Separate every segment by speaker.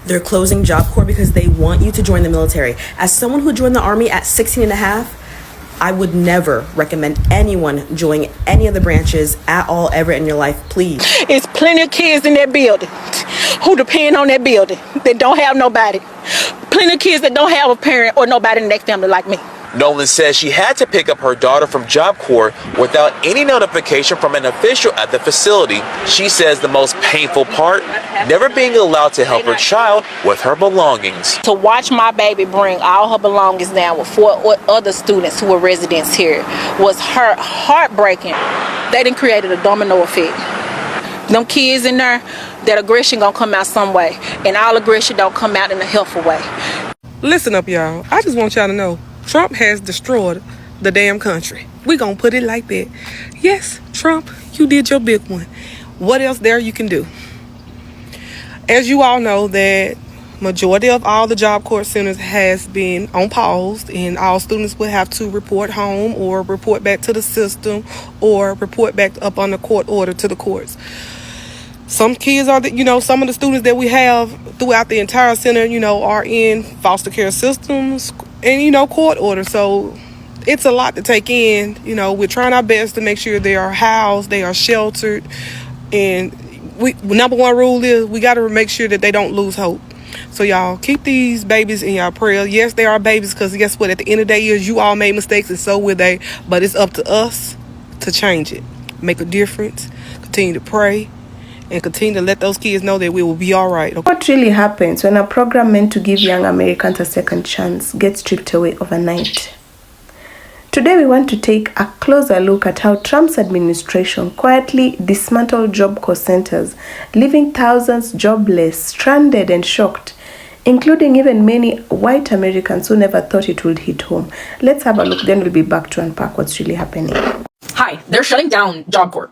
Speaker 1: They're closing Job Corps because they want you to join the military. As someone who joined the Army at 16 and a half, I would never recommend anyone joining any of the branches at all ever in your life, please.
Speaker 2: It's plenty of kids in that building who depend on that building that don't have nobody. Plenty of kids that don't have a parent or nobody in their family like me.
Speaker 3: Nolan says she had to pick up her daughter from Job Corps without any notification from an official at the facility. She says the most painful part, never being allowed to help her child with her belongings.
Speaker 2: To watch my baby bring all her belongings down with 4 other students who were residents here was heartbreaking. They done created a domino effect. Them kids in there, that aggression gonna come out some way, and all aggression don't come out in a helpful way.
Speaker 4: Listen up, y'all. I just want y'all to know, Trump has destroyed the damn country. We gonna put it like that. Yes, Trump, you did your big one. What else there you can do? As you all know, that majority of all the Job Corps centers has been on pause, and all students will have to report home or report back to the system or report back up on the court order to the courts. Some kids are, some of the students that we have throughout the entire center, are in foster care systems and, court orders. So it's a lot to take in. We're trying our best to make sure they are housed, they are sheltered. And number one rule is we got to make sure that they don't lose hope. So y'all keep these babies in your prayer. Yes, they are babies, because guess what? At the end of the day, you all made mistakes and so will they. But it's up to us to change it, make a difference, continue to pray, and continue to let those kids know that we will be all right. Okay?
Speaker 5: What really happens when a program meant to give young Americans a second chance gets stripped away overnight? Today we want to take a closer look at how Trump's administration quietly dismantled Job Corps centers, leaving thousands jobless, stranded and shocked, including even many white Americans who never thought it would hit home. Let's have a look, then we'll be back to unpack what's really happening.
Speaker 6: Hi, they're shutting down Job Corps.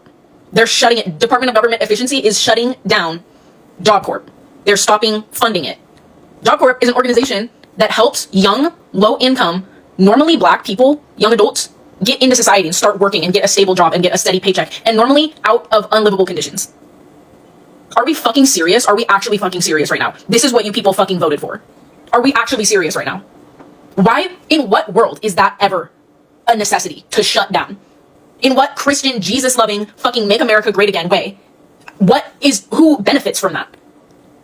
Speaker 6: They're shutting it. Department of Government Efficiency is shutting down Job Corps. They're stopping funding it. Job Corps is an organization that helps young, low-income, normally black people, young adults, get into society and start working and get a stable job and get a steady paycheck, and normally out of unlivable conditions. Are we fucking serious? Are we actually fucking serious right now? This is what you people fucking voted for. Are we actually serious right now? Why, in what world is that ever a necessity to shut down? In what Christian, Jesus-loving, fucking make America great again way? Who benefits from that?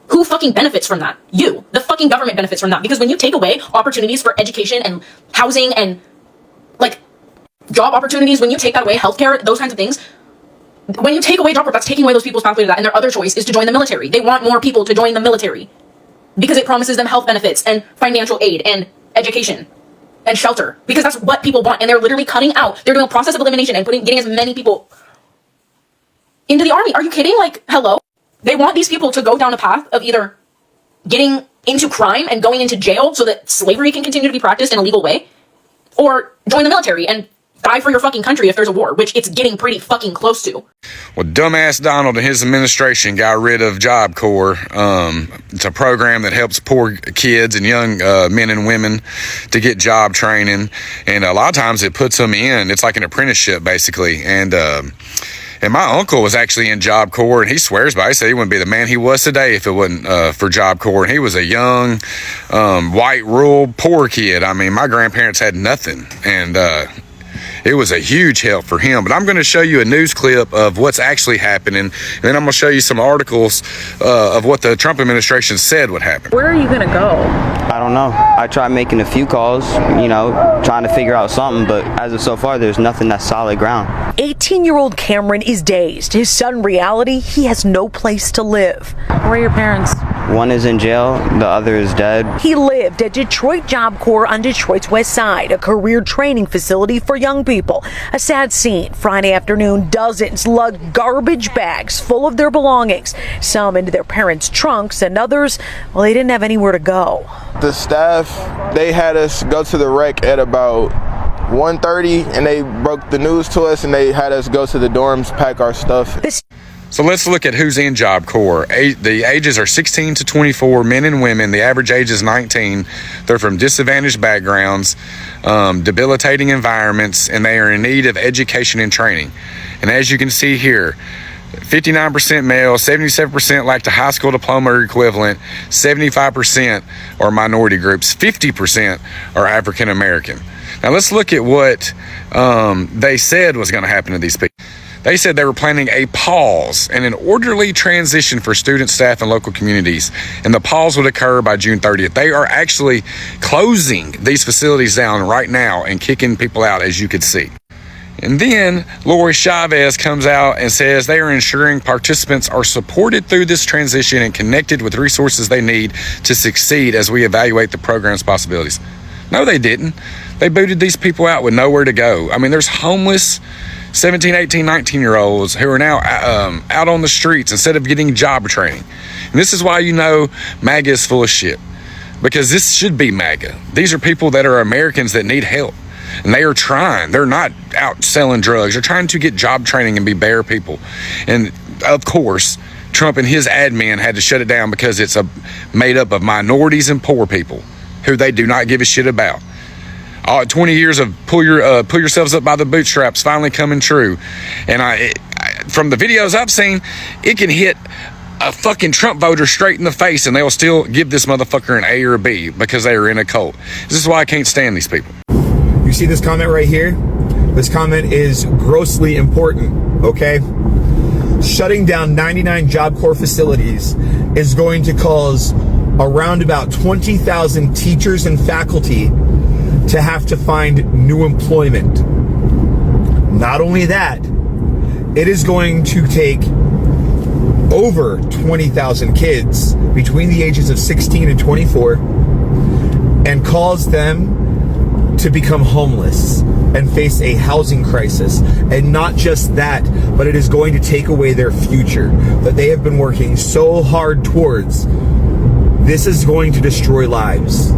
Speaker 6: Who fucking benefits from that? You. The fucking government benefits from that. Because when you take away opportunities for education and housing and, job opportunities, when you take that away, healthcare, those kinds of things, when you take away Job Corps, that's taking away those people's pathway to that, and their other choice is to join the military. They want more people to join the military because it promises them health benefits and financial aid and education and shelter, because that's what people want, and they're literally cutting out. They're doing a process of elimination and getting as many people into the army. Are you kidding? Hello? They want these people to go down a path of either getting into crime and going into jail so that slavery can continue to be practiced in a legal way, or join the military and die for your fucking country if there's a war, which it's getting pretty fucking close to.
Speaker 7: Well, dumbass Donald and his administration got rid of Job Corps. It's a program that helps poor kids and young men and women to get job training. And a lot of times it puts them in, it's like an apprenticeship basically. And my uncle was actually in Job Corps, and he swears by it. He said he wouldn't be the man he was today if it wasn't for Job Corps. And he was a young, white, rural, poor kid. I mean, my grandparents had nothing. And it was a huge help for him. But I'm going to show you a news clip of what's actually happening. And then I'm going to show you some articles of what the Trump administration said would happen.
Speaker 8: Where are you going to go?
Speaker 9: I don't know. I tried making a few calls, trying to figure out something. But as of so far, there's nothing that's solid ground.
Speaker 10: 18-year-old Cameron is dazed. His son, reality, he has no place to live.
Speaker 8: Where are your parents?
Speaker 9: One is in jail, the other is dead.
Speaker 10: He lived at Detroit Job Corps on Detroit's west side, a career training facility for young people. A sad scene. Friday afternoon, dozens lugged garbage bags full of their belongings, some into their parents' trunks, and others, well, they didn't have anywhere to go.
Speaker 11: The staff, they had us go to the wreck at about 1:30, and they broke the news to us, and they had us go to the dorms, pack our stuff.
Speaker 7: So let's look at who's in Job Corps. The ages are 16 to 24, men and women. The average age is 19. They're from disadvantaged backgrounds, debilitating environments, and they are in need of education and training. And as you can see here, 59% male, 77% lack the high school diploma or equivalent, 75% are minority groups, 50% are African American. Now let's look at what they said was going to happen to these people. They said they were planning a pause and an orderly transition for students, staff, and local communities, and the pause would occur by June 30th. They are actually closing these facilities down right now and kicking people out, as you could see. And then Lori Chavez comes out and says they are ensuring participants are supported through this transition and connected with resources they need to succeed as we evaluate the program's possibilities. No, they didn't. They booted these people out with nowhere to go. I mean, there's homeless 17, 18, 19-year-olds who are now out on the streets instead of getting job training. And this is why you know MAGA is full of shit, because this should be MAGA. These are people that are Americans that need help. And they are trying. They're not out selling drugs. They're trying to get job training and be better people. And of course, Trump and his admin had to shut it down because it's made up of minorities and poor people who they do not give a shit about. 20 years of pull yourselves up by the bootstraps finally coming true. And from the videos I've seen, it can hit a fucking Trump voter straight in the face and they'll still give this motherfucker an A or a B because they are in a cult. This is why I can't stand these people.
Speaker 8: You see this comment right here? This comment is grossly important, okay? Shutting down 99 Job Corps facilities is going to cause around about 20,000 teachers and faculty to have to find new employment. Not only that, it is going to take over 20,000 kids between the ages of 16 and 24 and cause them to become homeless and face a housing crisis. And not just that, but it is going to take away their future that they have been working so hard towards. This is going to destroy lives.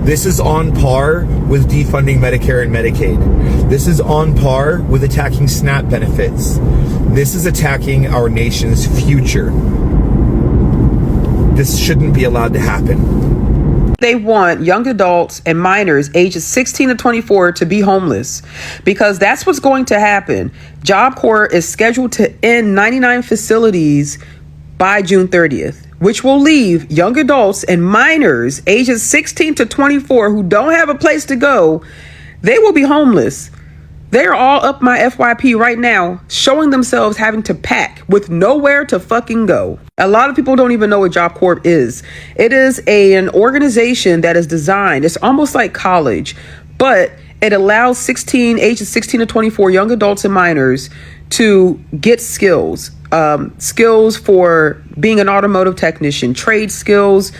Speaker 8: This is on par with defunding Medicare and Medicaid. This is on par with attacking SNAP benefits. This is attacking our nation's future. This shouldn't be allowed to happen.
Speaker 12: They want young adults and minors ages 16 to 24 to be homeless because that's what's going to happen. Job Corps is scheduled to end 99 facilities by June 30th, which will leave young adults and minors ages 16 to 24 who don't have a place to go. They will be homeless. They are all up my FYP right now, showing themselves having to pack with nowhere to fucking go. A lot of people don't even know what Job Corps is. It is an organization that is designed, it's almost like college, but it allows ages 16 to 24 young adults and minors to get skills. Skills for being an automotive technician, trade skills,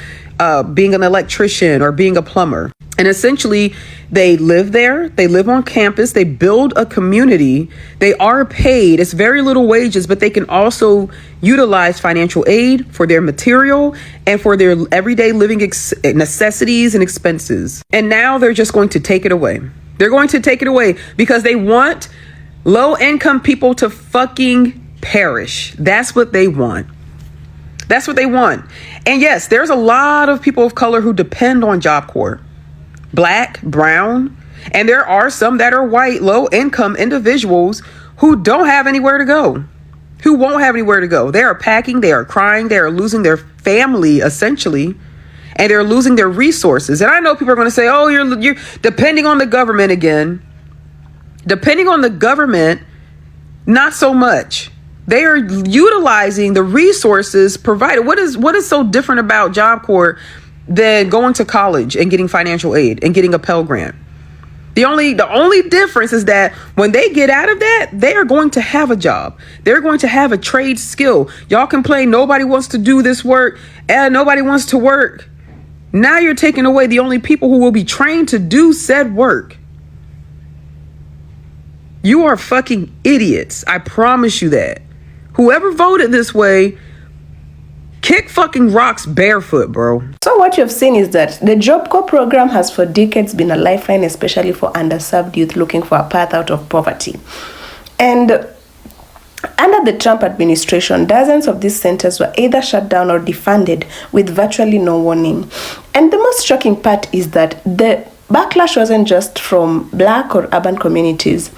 Speaker 12: being an electrician or being a plumber. And essentially, they live there, they live on campus, they build a community, they are paid, it's very little wages, but they can also utilize financial aid for their material and for their everyday living necessities and expenses. And now they're just going to take it away. They're going to take it away because they want low-income people to fucking perish. That's what they want. That's what they want. And yes, there's a lot of people of color who depend on Job Corps. Black, brown, and there are some that are white, low-income individuals who don't have anywhere to go, who won't have anywhere to go. They are packing, they are crying, they are losing their family, essentially, and they're losing their resources. And I know people are going to say, oh, you're depending on the government again. Depending on the government, not so much. They are utilizing the resources provided. What is so different about Job Corps than going to college and getting financial aid and getting a Pell Grant? The only difference is that when they get out of that, they are going to have a job. They're going to have a trade skill. Y'all complain nobody wants to do this work and nobody wants to work. Now you're taking away the only people who will be trained to do said work. You are fucking idiots. I promise you that. Whoever voted this way, kick fucking rocks barefoot, bro.
Speaker 5: So what you've seen is that the Job Corps program has for decades been a lifeline, especially for underserved youth looking for a path out of poverty. And under the Trump administration, dozens of these centers were either shut down or defunded with virtually no warning. And the most shocking part is that the backlash wasn't just from Black or urban communities.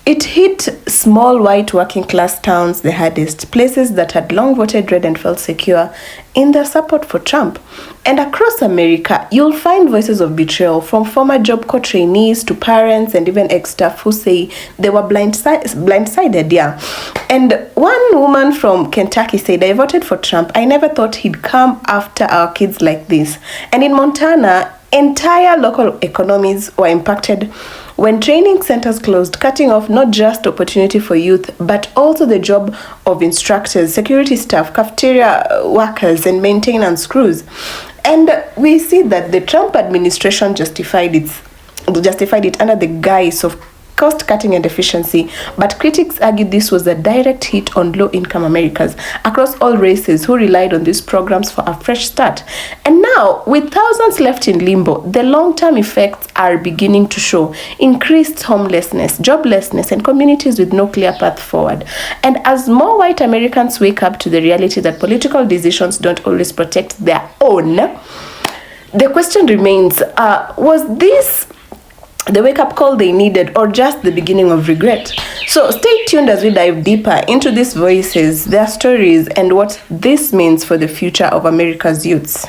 Speaker 5: It hit small white working class towns the hardest, places that had long voted red and felt secure in their support for Trump. And across America, you'll find voices of betrayal from former Job Corps trainees to parents and even ex-staff who say they were blindsided, yeah. And one woman from Kentucky said, I voted for Trump. I never thought he'd come after our kids like this. And in Montana, entire local economies were impacted when training centers closed, cutting off not just opportunity for youth, but also the job of instructors, security staff, cafeteria workers, and maintenance crews. And we see that the Trump administration justified it under the guise of cost-cutting and efficiency, but critics argued this was a direct hit on low-income Americans across all races who relied on these programs for a fresh start. And now, with thousands left in limbo, the long-term effects are beginning to show: increased homelessness, joblessness, and communities with no clear path forward. And as more white Americans wake up to the reality that political decisions don't always protect their own, the question remains, was this the wake-up call they needed, or just the beginning of regret? So stay tuned as we dive deeper into these voices, their stories, and what this means for the future of America's youths.